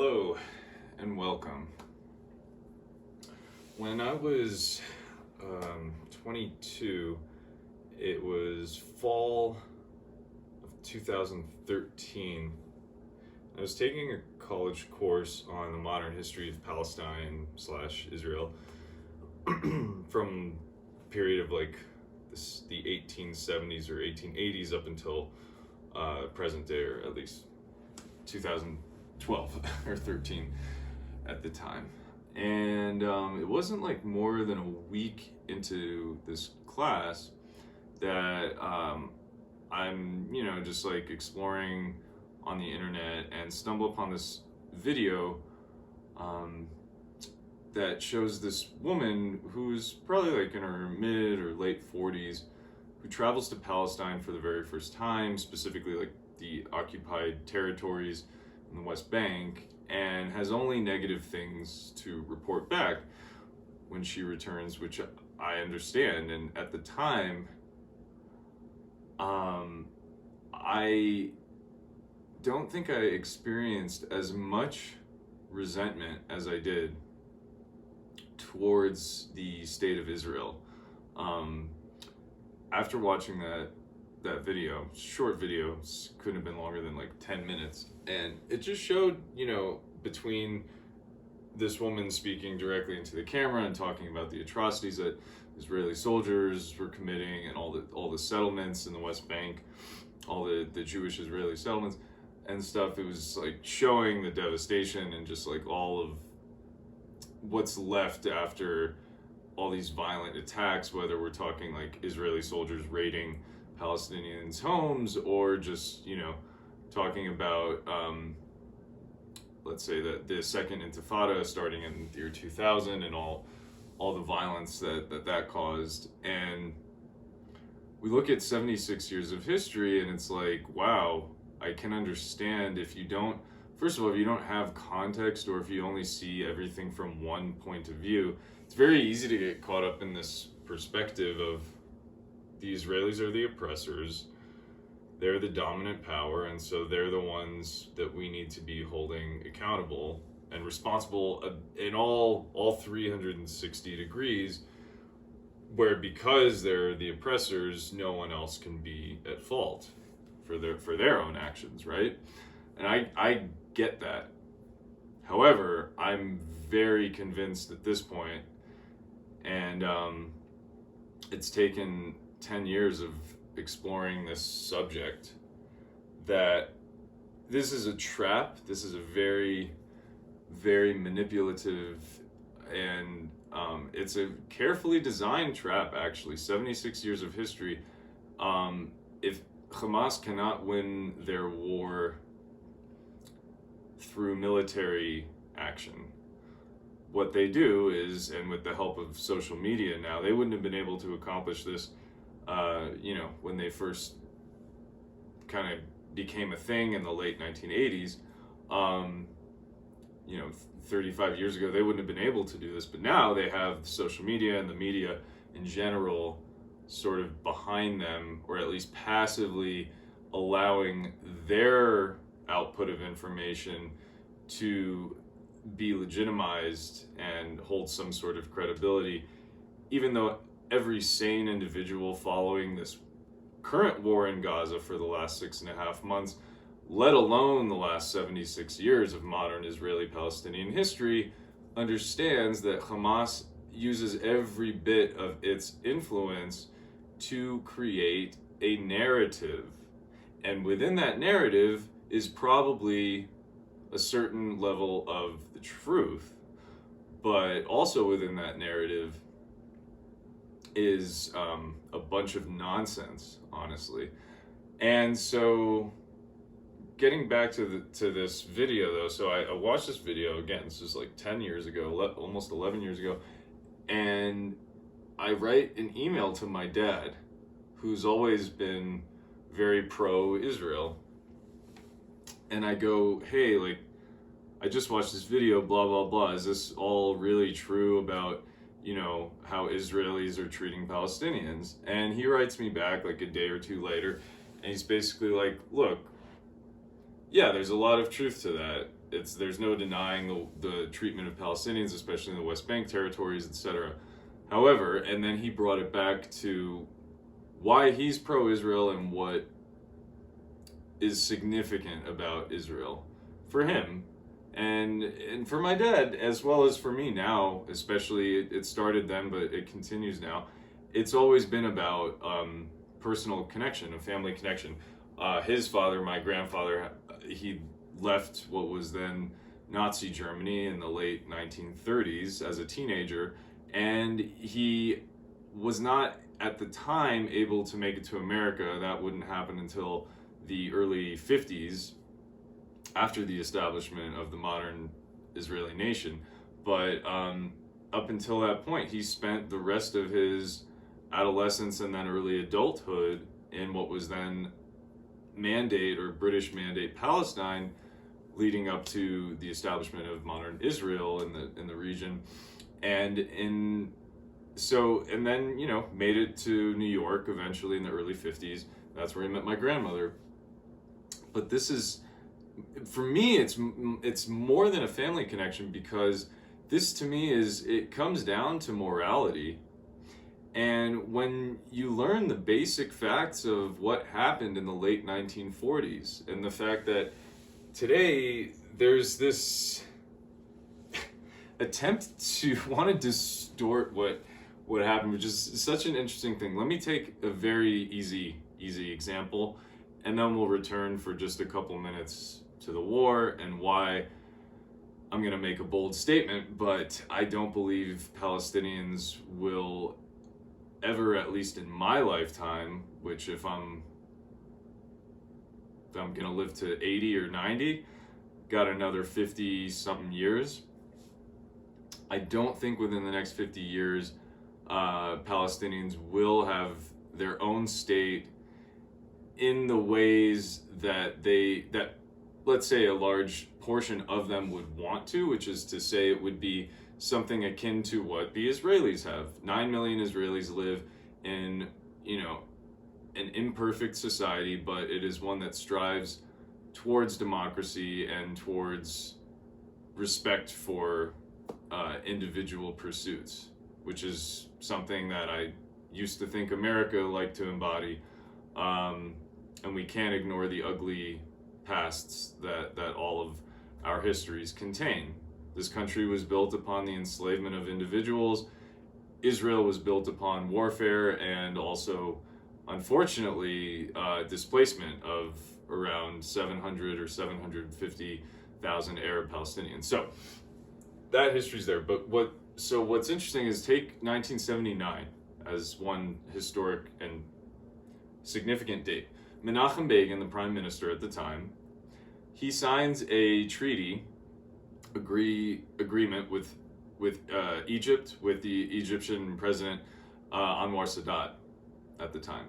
Hello and welcome. When I was 22, it was fall of 2013. I was taking a college course on the modern history of Palestine / Israel from the period of the 1870s or 1880s up until present day, or at least 2012 or 13 at the time. And it wasn't more than a week into this class that I'm just exploring on the internet and stumble upon this video that shows this woman who's probably in her mid or late 40s, who travels to Palestine for the very first time, specifically the occupied territories in the West Bank, and has only negative things to report back when she returns, which I understand. And at the time, I don't think I experienced as much resentment as I did towards the state of Israel. After watching that video, short video, couldn't have been longer than 10 minutes, and it just showed, between this woman speaking directly into the camera and talking about the atrocities that Israeli soldiers were committing, and all the settlements in the West Bank, all the Jewish Israeli settlements and stuff. It was showing the devastation and just all of what's left after all these violent attacks, whether we're talking Israeli soldiers raiding Palestinians' homes, or just talking about let's say that the second Intifada starting in the year 2000 and all the violence that caused. And we look at 76 years of history, and it's wow, I can understand if you don't, first of all, if you don't have context, or if you only see everything from one point of view. It's very easy to get caught up in this perspective of the Israelis are the oppressors, they're the dominant power, and so they're the ones that we need to be holding accountable and responsible in all 360 degrees, where because they're the oppressors, no one else can be at fault for their own actions, right? And I get that. However, I'm very convinced at this point, and it's taken 10 years of exploring this subject, that this is a trap. This is a very, very manipulative, and it's a carefully designed trap, actually. 76 years of history. If Hamas cannot win their war through military action, what they do is, and with the help of social media now, they wouldn't have been able to accomplish this when they first kind of became a thing in the late 1980s. 35 years ago, they wouldn't have been able to do this, but now they have social media and the media in general sort of behind them, or at least passively allowing their output of information to be legitimized and hold some sort of credibility, even though every sane individual following this current war in Gaza for the last 6.5 months, let alone the last 76 years of modern Israeli-Palestinian history, understands that Hamas uses every bit of its influence to create a narrative. And within that narrative is probably a certain level of the truth, but also within that narrative is a bunch of nonsense, honestly. And so, getting back to this video though, so I watched this video again. This is 10 years ago, almost 11 years ago, and I write an email to my dad, who's always been very pro-Israel, and I go, hey, I just watched this video, blah blah blah, is this all really true about how Israelis are treating Palestinians? And he writes me back a day or two later, and he's basically look, yeah, there's a lot of truth to that. there's no denying the treatment of Palestinians, especially in the West Bank territories, etc. However, and then he brought it back to why he's pro-Israel and what is significant about Israel for him and for my dad, as well as for me now, especially. It started then, but it continues now. It's always been about personal connection, a family connection. His father, my grandfather, he left what was then Nazi Germany in the late 1930s as a teenager, and he was not at the time able to make it to America. That wouldn't happen until the early 50s, after the establishment of the modern Israeli nation. But up until that point, he spent the rest of his adolescence and then early adulthood in what was then Mandate or British Mandate Palestine, leading up to the establishment of modern Israel in the region, and then made it to New York eventually in the early 50s. That's where he met my grandmother. But this is, for me, it's more than a family connection, because this to me it comes down to morality. And when you learn the basic facts of what happened in the late 1940s, and the fact that today there's this attempt to want to distort what happened, which is such an interesting thing. Let me take a very easy example, and then we'll return for just a couple minutes to the war and why I'm going to make a bold statement, but I don't believe Palestinians will ever, at least in my lifetime, which if I'm gonna live to 80 or 90, got another 50 something years, I don't think within the next 50 years Palestinians will have their own state in the ways that let's say a large portion of them would want to, which is to say it would be something akin to what the Israelis have. 9 million Israelis live in, an imperfect society, but it is one that strives towards democracy and towards respect for individual pursuits, which is something that I used to think America liked to embody. And we can't ignore the ugly pasts that all of our histories contain. This country was built upon the enslavement of individuals. Israel was built upon warfare and also, unfortunately, displacement of around 700 or 750,000 Arab Palestinians. So that history's there. But what's interesting is take 1979 as one historic and significant date. Menachem Begin, the prime minister at the time, he signs a treaty agreement with Egypt, with the Egyptian president Anwar Sadat at the time.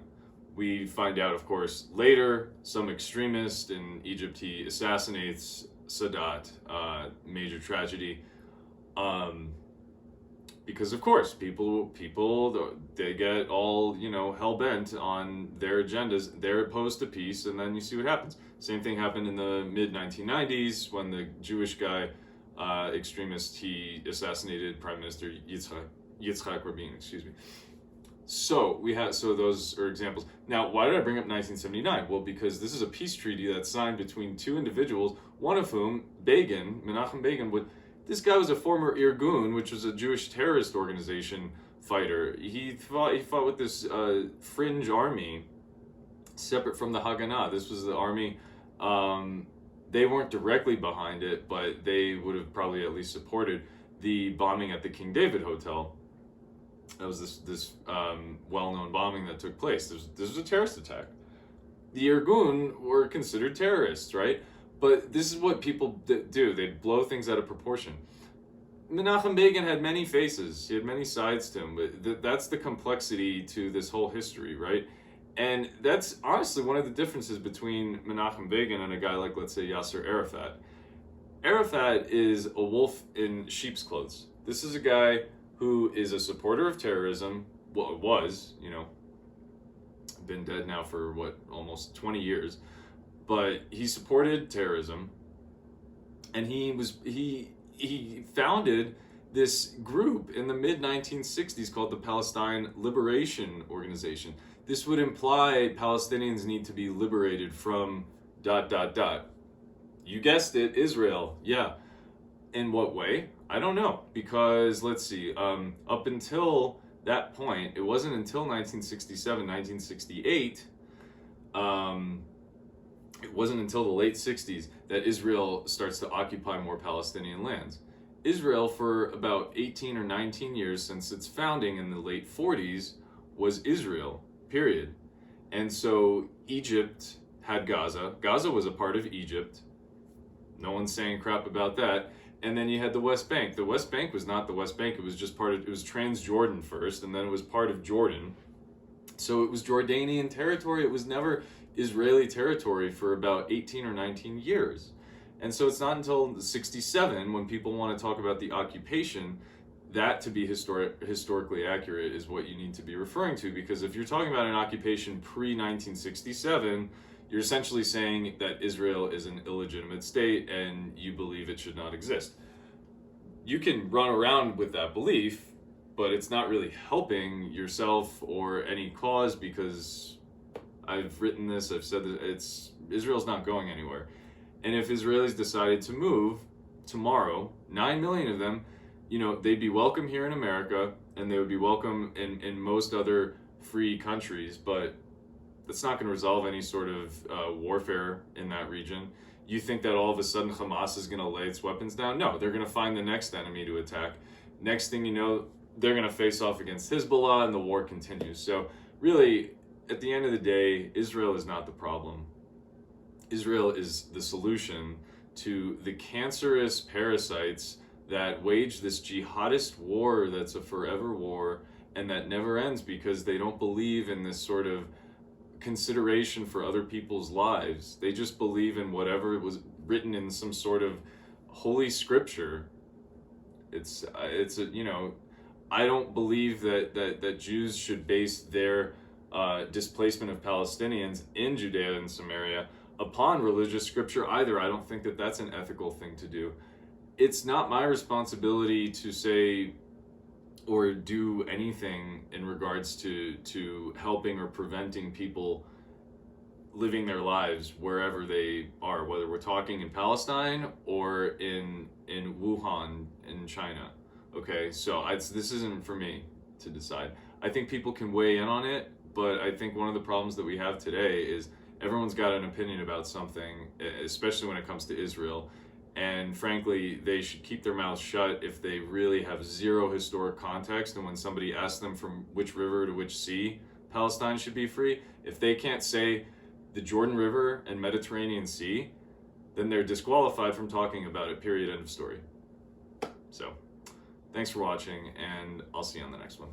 We find out, of course, later, some extremist in Egypt, he assassinates Sadat, major tragedy. Because of course, people, they get all, hell-bent on their agendas. They're opposed to peace, and then you see what happens. Same thing happened in the mid-1990s when the Jewish guy, extremist, he assassinated Prime Minister Yitzhak Rabin, excuse me. So those are examples. Now, why did I bring up 1979? Well, because this is a peace treaty that's signed between two individuals, one of whom, Menachem Begin, this guy was a former Irgun, which was a Jewish terrorist organization fighter. He fought with this fringe army, separate from the Haganah. This was the army. They weren't directly behind it, but they would have probably at least supported the bombing at the King David Hotel. That was this well-known bombing that took place. This was a terrorist attack. The Irgun were considered terrorists, right? But this is what people do. They blow things out of proportion. Menachem Begin had many faces. He had many sides to him. But that's the complexity to this whole history, right? And that's honestly one of the differences between Menachem Begin and a guy like, let's say, Yasser Arafat. Arafat is a wolf in sheep's clothes. This is a guy who is a supporter of terrorism. Well, was, been dead now for, almost 20 years. But he supported terrorism. and he founded this group in the mid 1960s called the Palestine Liberation Organization. This would imply Palestinians need to be liberated from ... You guessed it, Israel. Yeah. In what way? I don't know, because let's see, up until that point, it wasn't until 1967, 1968, it wasn't until the late 60s that Israel starts to occupy more Palestinian lands. Israel, for about 18 or 19 years since its founding in the late 40s, was Israel, period. And so Egypt had Gaza. Gaza was a part of Egypt. No one's saying crap about that. And then you had the West Bank. The West Bank was not the West Bank. It was just it was Transjordan first, and then it was part of Jordan. So it was Jordanian territory. It was never Israeli territory for about 18 or 19 years. And so it's not until 67 when people want to talk about the occupation that, to be historically accurate, is what you need to be referring to. Because if you're talking about an occupation pre-1967, you're essentially saying that Israel is an illegitimate state and you believe it should not exist. You can run around with that belief, but it's not really helping yourself or any cause, because I've written this, I've said that Israel's not going anywhere. And if Israelis decided to move tomorrow, 9 million of them, they'd be welcome here in America, and they would be welcome in most other free countries, but that's not going to resolve any sort of warfare in that region. You think that all of a sudden Hamas is going to lay its weapons down? No, they're going to find the next enemy to attack. Next thing you know, they're going to face off against Hezbollah, and the war continues. So really, at the end of the day, Israel is not the problem. Israel is the solution to the cancerous parasites that wage this jihadist war that's a forever war and that never ends, because they don't believe in this sort of consideration for other people's lives. They just believe in whatever was written in some sort of holy scripture. I don't believe that Jews should base their displacement of Palestinians in Judea and Samaria upon religious scripture either. I don't think that that's an ethical thing to do. It's not my responsibility to say or do anything in regards to helping or preventing people living their lives wherever they are, whether we're talking in Palestine or in Wuhan in China. Okay, so this isn't for me to decide. I think people can weigh in on it, but I think one of the problems that we have today is everyone's got an opinion about something, especially when it comes to Israel. And frankly, they should keep their mouths shut if they really have zero historic context. And when somebody asks them from which river to which sea Palestine should be free, if they can't say the Jordan River and Mediterranean Sea, then they're disqualified from talking about it, period, end of story. So, thanks for watching, and I'll see you on the next one.